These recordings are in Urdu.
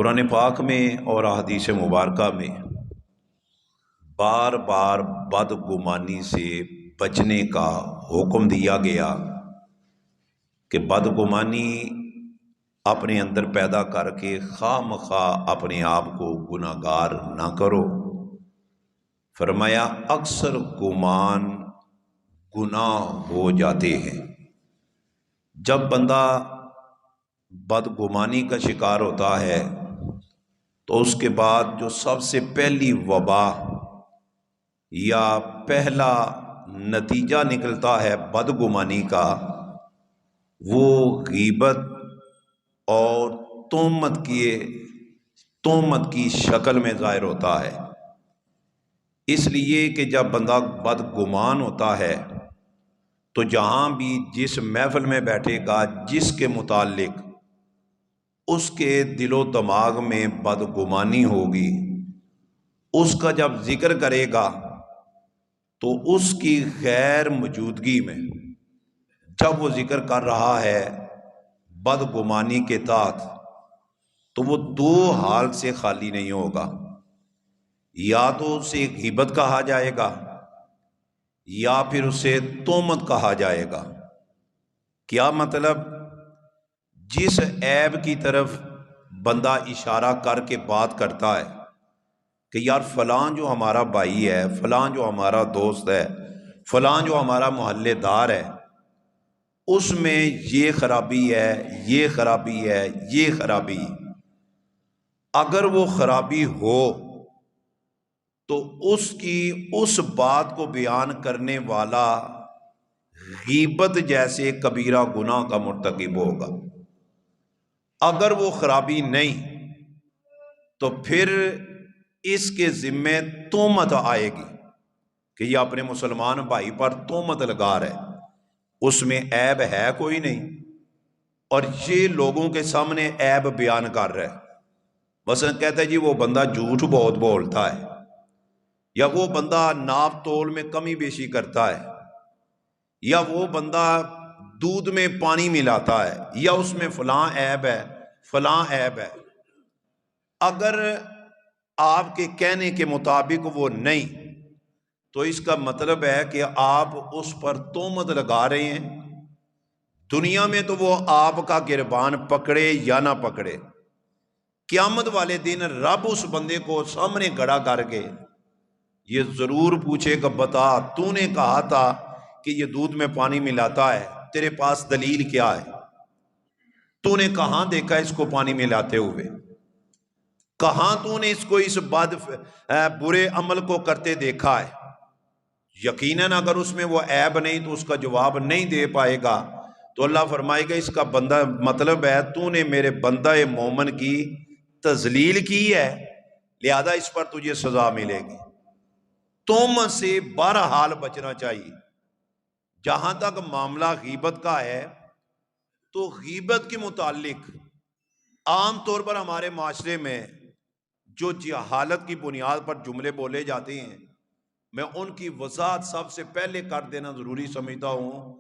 قرآن پاک میں اور احادیث مبارکہ میں بار بار بدگمانی سے بچنے کا حکم دیا گیا کہ بدگمانی اپنے اندر پیدا کر کے خواہ مخواہ اپنے آپ کو گناہ گار نہ کرو۔ فرمایا اکثر گمان گناہ ہو جاتے ہیں۔ جب بندہ بدگمانی کا شکار ہوتا ہے تو اس کے بعد جو سب سے پہلی وبا یا پہلا نتیجہ نکلتا ہے بدگمانی کا، وہ غیبت اور تہمت کی شکل میں ظاہر ہوتا ہے۔ اس لیے کہ جب بندہ بدگمان ہوتا ہے تو جہاں بھی جس محفل میں بیٹھے گا، جس کے متعلق اس کے دل و دماغ میں بدگمانی ہوگی، اس کا جب ذکر کرے گا تو اس کی غیر موجودگی میں جب وہ ذکر کر رہا ہے بدگمانی کے تحت، تو وہ دو حال سے خالی نہیں ہوگا۔ یا تو اسے غیبت کہا جائے گا یا پھر اسے تہمت کہا جائے گا۔ کیا مطلب؟ جس عیب کی طرف بندہ اشارہ کر کے بات کرتا ہے کہ یار فلاں جو ہمارا بھائی ہے، فلاں جو ہمارا دوست ہے، فلاں جو ہمارا محلے دار ہے، اس میں یہ خرابی ہے، یہ خرابی ہے، یہ خرابی، اگر وہ خرابی ہو تو اس کی اس بات کو بیان کرنے والا غیبت جیسے کبیرہ گناہ کا مرتکب ہوگا۔ اگر وہ خرابی نہیں تو پھر اس کے ذمے تہمت آئے گی کہ یہ اپنے مسلمان بھائی پر تہمت لگا رہا ہے، اس میں عیب ہے کوئی نہیں، اور یہ لوگوں کے سامنے عیب بیان کر رہا ہے۔ مثلا کہتا ہے جی وہ بندہ جھوٹ بہت بولتا ہے، یا وہ بندہ ناپ تول میں کمی بیشی کرتا ہے، یا وہ بندہ دودھ میں پانی ملاتا ہے، یا اس میں فلاں عیب ہے، فلاں عیب ہے۔ اگر آپ کے کہنے کے مطابق وہ نہیں تو اس کا مطلب ہے کہ آپ اس پر تہمت لگا رہے ہیں۔ دنیا میں تو وہ آپ کا گربان پکڑے یا نہ پکڑے، قیامت والے دن رب اس بندے کو سامنے کھڑا کر کے یہ ضرور پوچھے گا، بتا تو نے کہا تھا کہ یہ دودھ میں پانی ملاتا ہے، تیرے پاس دلیل کیا ہے؟ تو نے کہاں دیکھا اس کو پانی ملاتے ہوئے؟ کہاں تو نے اس کو اس برے عمل کو کرتے دیکھا ہے؟ یقیناً اگر اس میں وہ عیب نہیں تو اس کا جواب نہیں دے پائے گا، تو اللہ فرمائے گا اس کا بندہ مطلب ہے تو نے میرے بندہ مومن کی تذلیل کی ہے، لہذا اس پر تجھے سزا ملے گی۔ تہمت سے بہرحال بچنا چاہیے۔ جہاں تک معاملہ غیبت کا ہے تو غیبت کے متعلق عام طور پر ہمارے معاشرے میں جو جہالت کی بنیاد پر جملے بولے جاتے ہیں، میں ان کی وضاحت سب سے پہلے کر دینا ضروری سمجھتا ہوں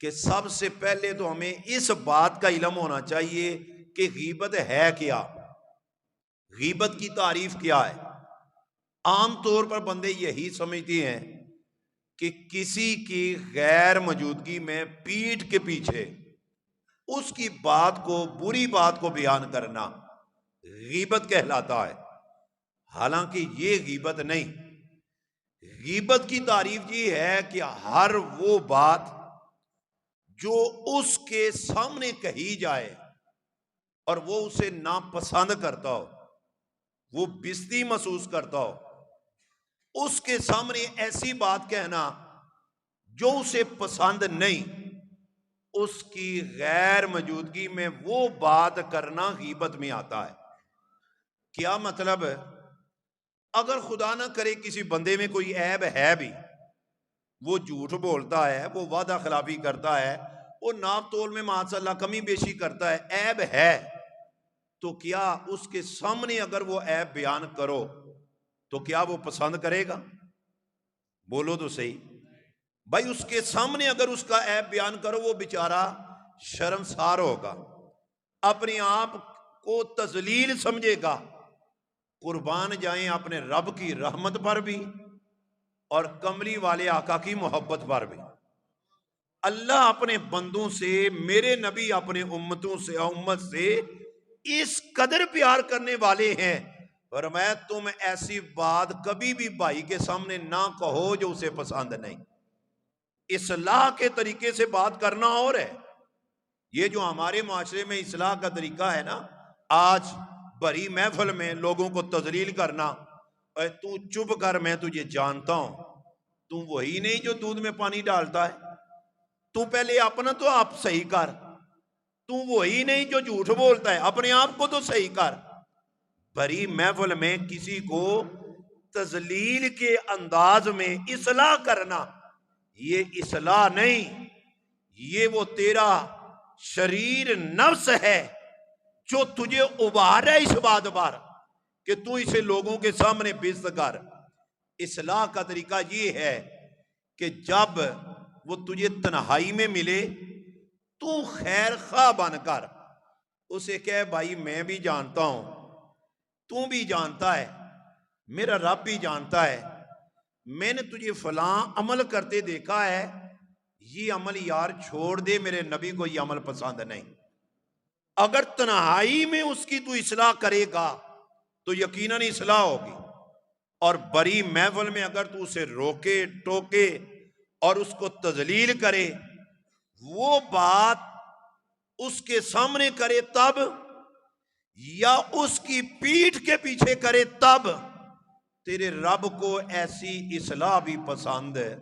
کہ سب سے پہلے تو ہمیں اس بات کا علم ہونا چاہیے کہ غیبت ہے کیا، غیبت کی تعریف کیا ہے۔ عام طور پر بندے یہی سمجھتے ہیں کہ کسی کی غیر موجودگی میں پیٹھ کے پیچھے اس کی بات کو، بری بات کو بیان کرنا غیبت کہلاتا ہے، حالانکہ یہ غیبت نہیں۔ غیبت کی تعریف یہ ہے کہ ہر وہ بات جو اس کے سامنے کہی جائے اور وہ اسے ناپسند کرتا ہو، وہ بستی محسوس کرتا ہو، اس کے سامنے ایسی بات کہنا جو اسے پسند نہیں، اس کی غیر موجودگی میں وہ بات کرنا غیبت میں آتا ہے۔ کیا مطلب ہے؟ اگر خدا نہ کرے کسی بندے میں کوئی عیب ہے بھی، وہ جھوٹ بولتا ہے، وہ وعدہ خلافی کرتا ہے، وہ ناپ تول میں معاذ اللہ کمی بیشی کرتا ہے، عیب ہے، تو کیا اس کے سامنے اگر وہ عیب بیان کرو تو کیا وہ پسند کرے گا؟ بولو تو صحیح بھائی، اس کے سامنے اگر اس کا عیب بیان کرو وہ بیچارہ شرمسار ہوگا، اپنے آپ کو تذلیل سمجھے گا، قربان جائیں اپنے رب کی رحمت پر بھی اور کملی والے آقا کی محبت پر بھی۔ اللہ اپنے بندوں سے، میرے نبی اپنے امت سے اس قدر پیار کرنے والے ہیں، فرمایا تم ایسی بات کبھی بھی بھائی کے سامنے نہ کہو جو اسے پسند نہیں۔ اصلاح کے طریقے سے بات کرنا اور ہے، یہ جو ہمارے معاشرے میں اصلاح کا طریقہ ہے نا، آج بڑی محفل میں لوگوں کو تذلیل کرنا، اے تو چپ کر میں تجھے جانتا ہوں، تو وہی نہیں جو دودھ میں پانی ڈالتا ہے، تو پہلے اپنا تو آپ صحیح کر، تو وہی نہیں جو جھوٹ بولتا ہے، اپنے آپ کو تو صحیح کر۔ بڑی محفل میں کسی کو تذلیل کے انداز میں اصلاح کرنا، یہ اصلاح نہیں، یہ وہ تیرا شریر نفس ہے جو تجھے ابھار ہے اس بات پر کہ تو اسے لوگوں کے سامنے بیزت کر۔ اصلاح کا طریقہ یہ ہے کہ جب وہ تجھے تنہائی میں ملے تو خیر خواہ بن کر اسے کہے بھائی میں بھی جانتا ہوں، تو بھی جانتا ہے، میرا رب بھی جانتا ہے، میں نے تجھے فلاں عمل کرتے دیکھا ہے، یہ عمل یار چھوڑ دے، میرے نبی کو یہ عمل پسند نہیں۔ اگر تنہائی میں اس کی تو اصلاح کرے گا تو یقیناً اصلاح ہوگی، اور بڑی محفل میں اگر تو اسے روکے ٹوکے اور اس کو تذلیل کرے، وہ بات اس کے سامنے کرے تب، یا اس کی پیٹھ کے پیچھے کرے تب، تیرے رب کو ایسی اصلاح بھی پسند ہے